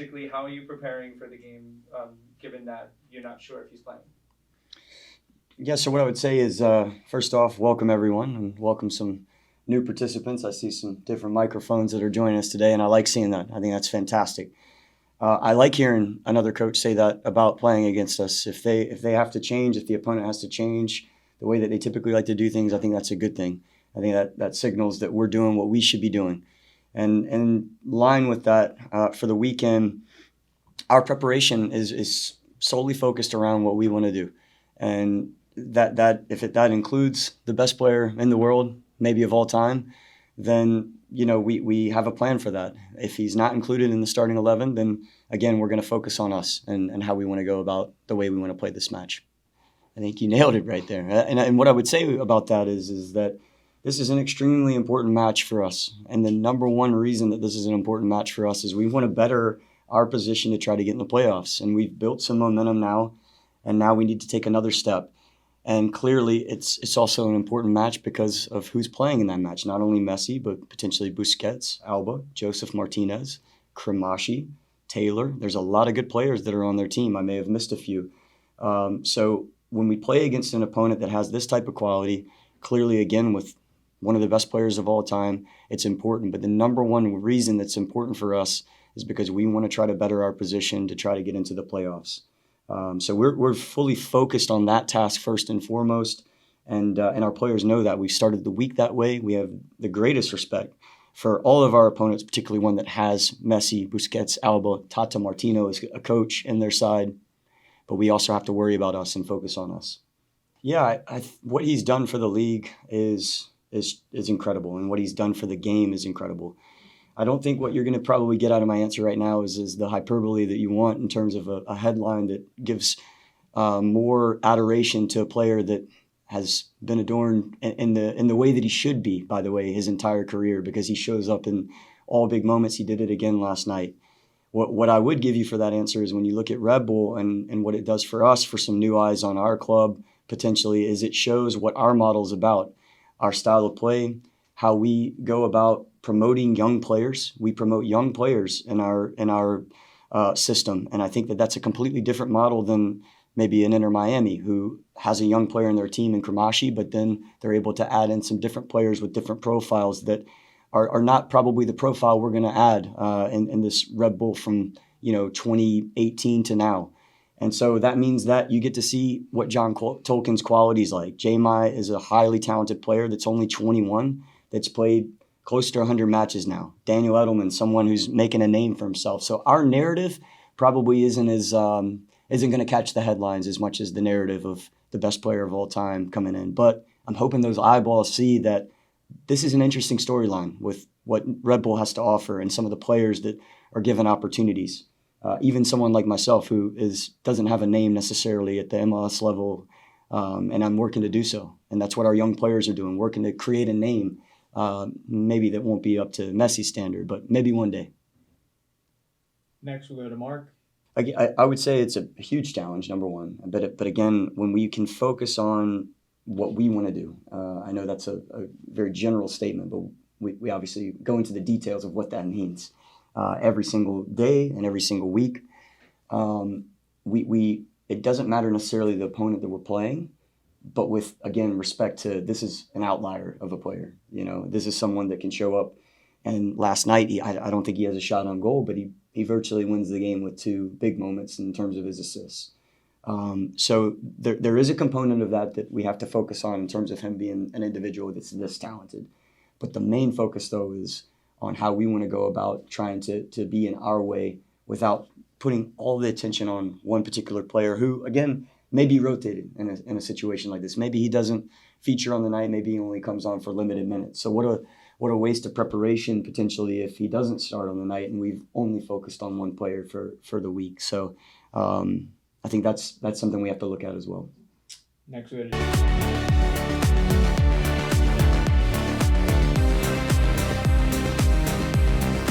realistically, how are you preparing for the game, given that you're not sure if he's playing? Yeah, so what I would say is, first off, welcome everyone and welcome some new participants. I see some different microphones that are joining us today, and I like seeing that. I think that's fantastic. I like hearing another coach say that about playing against us. If they have to change, if the opponent has to change the way that they typically like to do things, I think that's a good thing. I think that signals that we're doing what we should be doing. And in line with that, for the weekend, our preparation is solely focused around what we want to do. And that includes the best player in the world, maybe of all time, then we have a plan for that. If he's not included in the starting 11, then again we're going to focus on us and how we want to go about the way we want to play this match. I think you nailed it right there. And what I would say about that is that this is an extremely important match for us. And the number one reason that this is an important match for us is we want to better our position to try to get in the playoffs. And we've built some momentum now, and now we need to take another step. And clearly, it's also an important match because of who's playing in that match. Not only Messi, but potentially Busquets, Alba, Joseph Martinez, Kremashi, Taylor. There's a lot of good players that are on their team. I may have missed a few. So when we play against an opponent that has this type of quality, clearly, again, with one of the best players of all time, it's important. But the number one reason that's important for us is because we want to try to better our position to try to get into the playoffs. So we're fully focused on that task first and foremost, and our players know that. We've started the week that way. We have the greatest respect for all of our opponents, particularly one that has Messi, Busquets, Alba, Tata Martino as a coach in their side. But we also have to worry about us and focus on us. Yeah, what he's done for the league is incredible, and what he's done for the game is incredible. I don't think what you're going to probably get out of my answer right now is the hyperbole that you want in terms of a headline that gives more adoration to a player that has been adorned in the way that he should be, by the way, his entire career, because he shows up in all big moments. He did it again last night. What I would give you for that answer is when you look at Red Bull and what it does for us, for some new eyes on our club, potentially, is it shows what our model is about, our style of play, how we go about promoting young players. We promote young players in our system, and I think that's a completely different model than maybe an Inter Miami, who has a young player in their team in Kremashi, but then they're able to add in some different players with different profiles that are not probably the profile we're going to add in this Red Bull from 2018 to now. And so that means that you get to see what John Tolkien's qualities like. J-Mai is a highly talented player that's only 21, that's played close to 100 matches now. Daniel Edelman, someone who's making a name for himself. So our narrative probably isn't going to catch the headlines as much as the narrative of the best player of all time coming in. But I'm hoping those eyeballs see that this is an interesting storyline with what Red Bull has to offer and some of the players that are given opportunities. Even someone like myself who doesn't have a name necessarily at the MLS level, and I'm working to do so. And that's what our young players are doing, working to create a name. Maybe that won't be up to Messi's standard, but maybe one day. Next, we'll go to Mark. I would say it's a huge challenge, number one. But again, when we can focus on what we want to do, I know that's a very general statement, but we obviously go into the details of what that means. Every single day and every single week, it doesn't matter necessarily the opponent that we're playing, but with, again, respect to, this is an outlier of a player. This is someone that can show up. And last night, I don't think he has a shot on goal, but he virtually wins the game with two big moments in terms of his assists. So there is a component of that we have to focus on in terms of him being an individual that's this talented. But the main focus, though, is on how we want to go about trying to be in our way without putting all the attention on one particular player who, again, may be rotated in a situation like this. Maybe he doesn't feature on the night. Maybe he only comes on for limited minutes. So what a waste of preparation potentially if he doesn't start on the night and we've only focused on one player for the week. So I think that's something we have to look at as well. Next, we